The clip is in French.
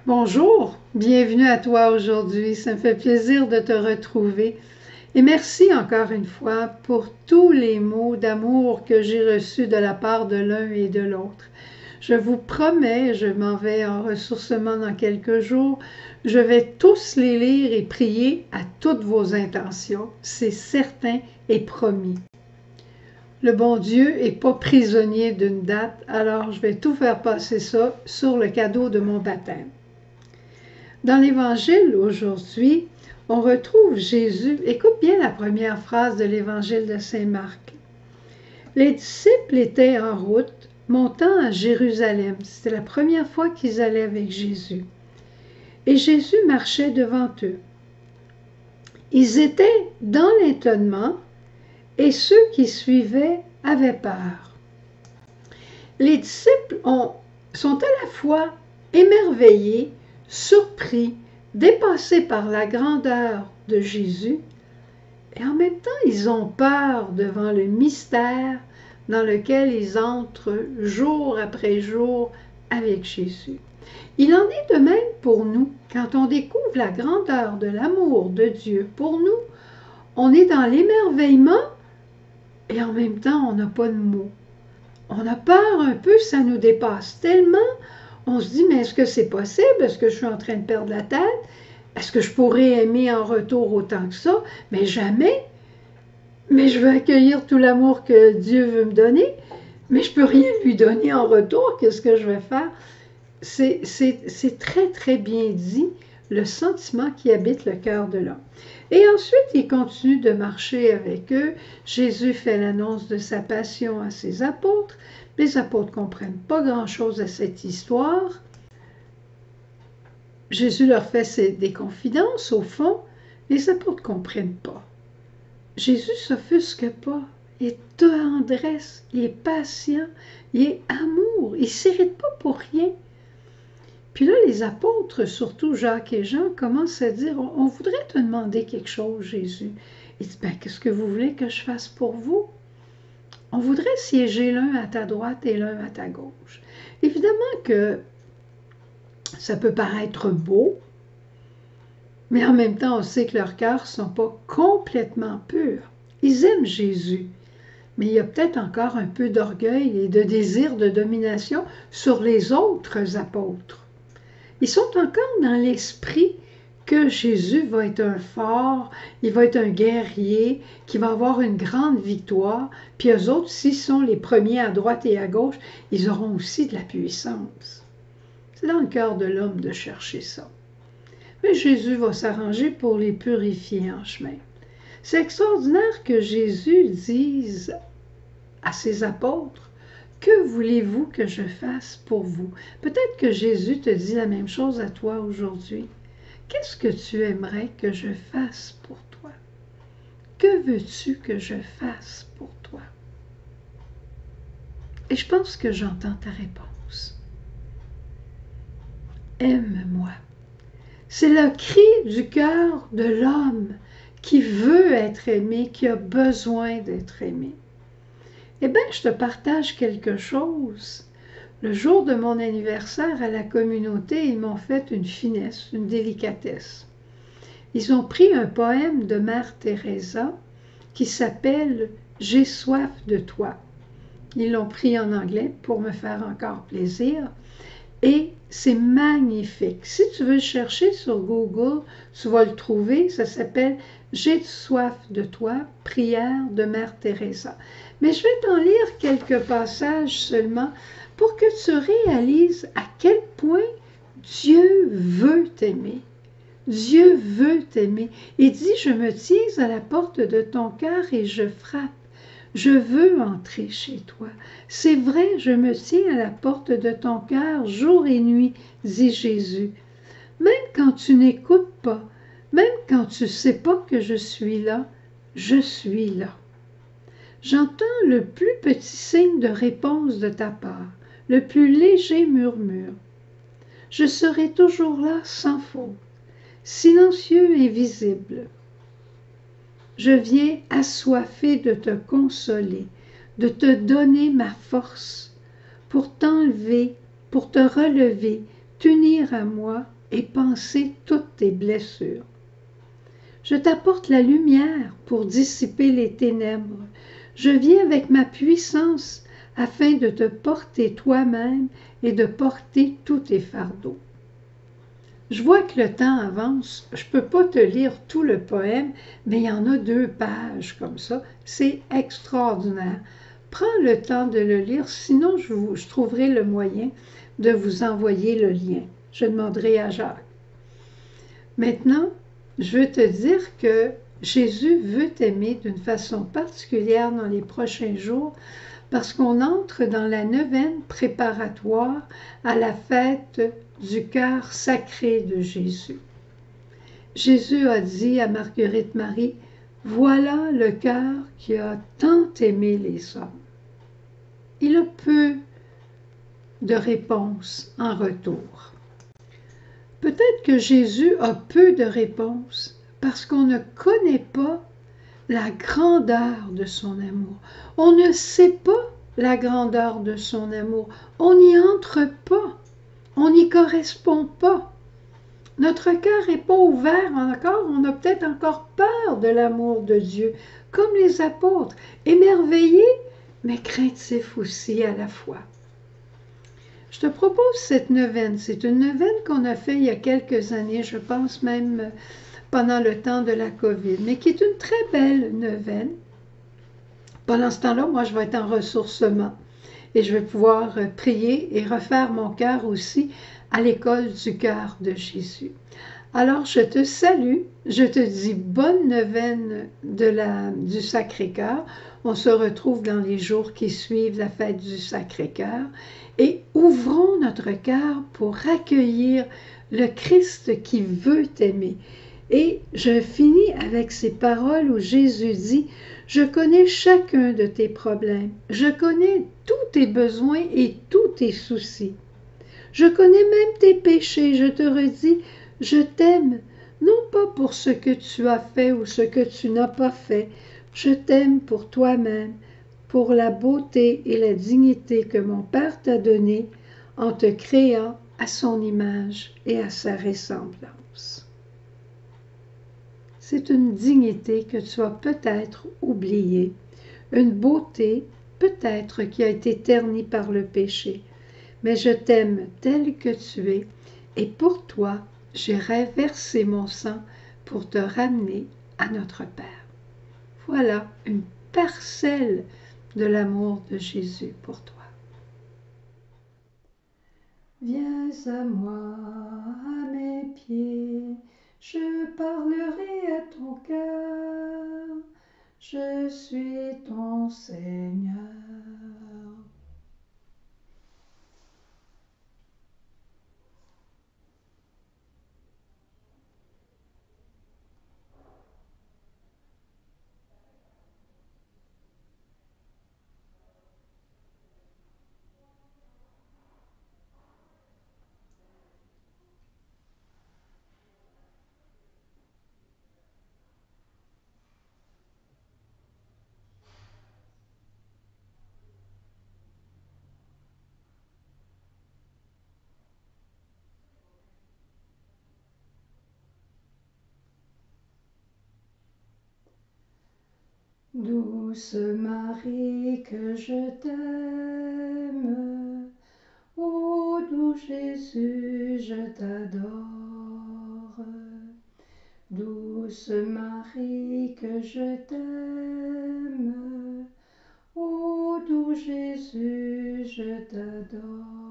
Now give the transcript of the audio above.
Bonjour, bienvenue à toi aujourd'hui. Ça me fait plaisir de te retrouver. Et merci encore une fois pour tous les mots d'amour que j'ai reçus de la part de l'un et de l'autre. Je vous promets, je m'en vais en ressourcement dans quelques jours. Je vais tous les lire et prier à toutes vos intentions. C'est certain et promis. Le bon Dieu n'est pas prisonnier d'une date, alors je vais tout faire passer ça sur le cadeau de mon baptême. Dans l'Évangile aujourd'hui, on retrouve Jésus. Écoute bien la première phrase de l'Évangile de Saint Marc. Les disciples étaient en route, montant à Jérusalem. C'était la première fois qu'ils allaient avec Jésus. Et Jésus marchait devant eux. Ils étaient dans l'étonnement et ceux qui suivaient avaient peur. Les disciples sont à la fois émerveillés, surpris, dépassés par la grandeur de Jésus, et en même temps, ils ont peur devant le mystère dans lequel ils entrent jour après jour avec Jésus. Il en est de même pour nous. Quand on découvre la grandeur de l'amour de Dieu pour nous, on est dans l'émerveillement et en même temps, on n'a pas de mots. On a peur un peu, ça nous dépasse tellement. On se dit, mais est-ce que c'est possible? Est-ce que je suis en train de perdre la tête? Est-ce que je pourrais aimer en retour autant que ça? Mais jamais. Mais je veux accueillir tout l'amour que Dieu veut me donner, mais je ne peux rien lui donner en retour. Qu'est-ce que je vais faire? C'est très, très bien dit, le sentiment qui habite le cœur de l'homme. Et ensuite, il continue de marcher avec eux. Jésus fait l'annonce de sa passion à ses apôtres. Les apôtres ne comprennent pas grand-chose à cette histoire. Jésus leur fait des confidences, au fond. Les apôtres ne comprennent pas. Jésus ne s'offusque pas. Il est tendresse, il est patient, il est amour. Il ne s'irrite pas pour rien. Puis là, les apôtres, surtout Jacques et Jean, commencent à dire, on voudrait te demander quelque chose, Jésus. Il dit, ben, qu'est-ce que vous voulez que je fasse pour vous? On voudrait siéger l'un à ta droite et l'un à ta gauche. Évidemment que ça peut paraître beau, mais en même temps, on sait que leurs cœurs ne sont pas complètement purs. Ils aiment Jésus, mais il y a peut-être encore un peu d'orgueil et de désir de domination sur les autres apôtres. Ils sont encore dans l'esprit que Jésus va être un fort, il va être un guerrier, qui va avoir une grande victoire, puis eux autres, s'ils sont les premiers à droite et à gauche, ils auront aussi de la puissance. C'est dans le cœur de l'homme de chercher ça. Mais Jésus va s'arranger pour les purifier en chemin. C'est extraordinaire que Jésus dise à ses apôtres, que voulez-vous que je fasse pour vous? Peut-être que Jésus te dit la même chose à toi aujourd'hui. Qu'est-ce que tu aimerais que je fasse pour toi? Que veux-tu que je fasse pour toi? Et je pense que j'entends ta réponse. Aime-moi. C'est le cri du cœur de l'homme qui veut être aimé, qui a besoin d'être aimé. Eh bien, je te partage quelque chose. Le jour de mon anniversaire à la communauté, ils m'ont fait une finesse, une délicatesse. Ils ont pris un poème de Mère Teresa qui s'appelle « J'ai soif de toi ». Ils l'ont pris en anglais pour me faire encore plaisir. Et c'est magnifique. Si tu veux le chercher sur Google, tu vas le trouver. Ça s'appelle « J'ai soif de toi, prière de Mère Teresa ». Mais je vais t'en lire quelques passages seulement pour que tu réalises à quel point Dieu veut t'aimer. Dieu veut t'aimer. Il dit, je me tiens à la porte de ton cœur et je frappe. Je veux entrer chez toi. C'est vrai, je me tiens à la porte de ton cœur jour et nuit, dit Jésus. Même quand tu n'écoutes pas, même quand tu ne sais pas que je suis là, je suis là. J'entends le plus petit signe de réponse de ta part, le plus léger murmure. Je serai toujours là sans faute, silencieux et visible. Je viens assoiffé de te consoler, de te donner ma force, pour t'enlever, pour te relever t'unir à moi et panser toutes tes blessures. Je t'apporte la lumière pour dissiper les ténèbres. Je viens avec ma puissance afin de te porter toi-même et de porter tous tes fardeaux. Je vois que le temps avance. Je ne peux pas te lire tout le poème, mais il y en a 2 pages comme ça. C'est extraordinaire. Prends le temps de le lire, sinon je trouverai le moyen de vous envoyer le lien. Je demanderai à Jacques. Maintenant, je veux te dire que Jésus veut t'aimer d'une façon particulière dans les prochains jours parce qu'on entre dans la neuvaine préparatoire à la fête du cœur sacré de Jésus. Jésus a dit à Marguerite Marie, « Voilà le cœur qui a tant aimé les hommes. » Il a peu de réponses en retour. Peut-être que Jésus a peu de réponses parce qu'on ne connaît pas la grandeur de son amour. On ne sait pas la grandeur de son amour. On n'y entre pas. On n'y correspond pas. Notre cœur n'est pas ouvert encore. On a peut-être encore peur de l'amour de Dieu, comme les apôtres, émerveillés, mais craintifs aussi à la fois. Je te propose cette neuvaine. C'est une neuvaine qu'on a fait il y a quelques années, je pense même pendant le temps de la COVID, mais qui est une très belle neuvaine. Pendant ce temps-là, moi, je vais être en ressourcement et je vais pouvoir prier et refaire mon cœur aussi à l'école du cœur de Jésus. Alors, je te salue, je te dis bonne neuvaine du Sacré-Cœur. On se retrouve dans les jours qui suivent la fête du Sacré-Cœur et ouvrons notre cœur pour accueillir le Christ qui veut t'aimer. Et je finis avec ces paroles où Jésus dit, « Je connais chacun de tes problèmes, je connais tous tes besoins et tous tes soucis. Je connais même tes péchés, je te redis, je t'aime, non pas pour ce que tu as fait ou ce que tu n'as pas fait, je t'aime pour toi-même, pour la beauté et la dignité que mon Père t'a donnée en te créant à son image et à sa ressemblance. » C'est une dignité que tu as peut-être oubliée, une beauté peut-être qui a été ternie par le péché. Mais je t'aime tel que tu es, et pour toi, j'ai versé mon sang pour te ramener à notre Père. Voilà une parcelle de l'amour de Jésus pour toi. Viens à moi, à mes pieds, je parlerai à ton cœur, je suis ton Seigneur. Douce Marie, que je t'aime, ô doux Jésus, je t'adore. Douce Marie, que je t'aime, ô doux Jésus, je t'adore.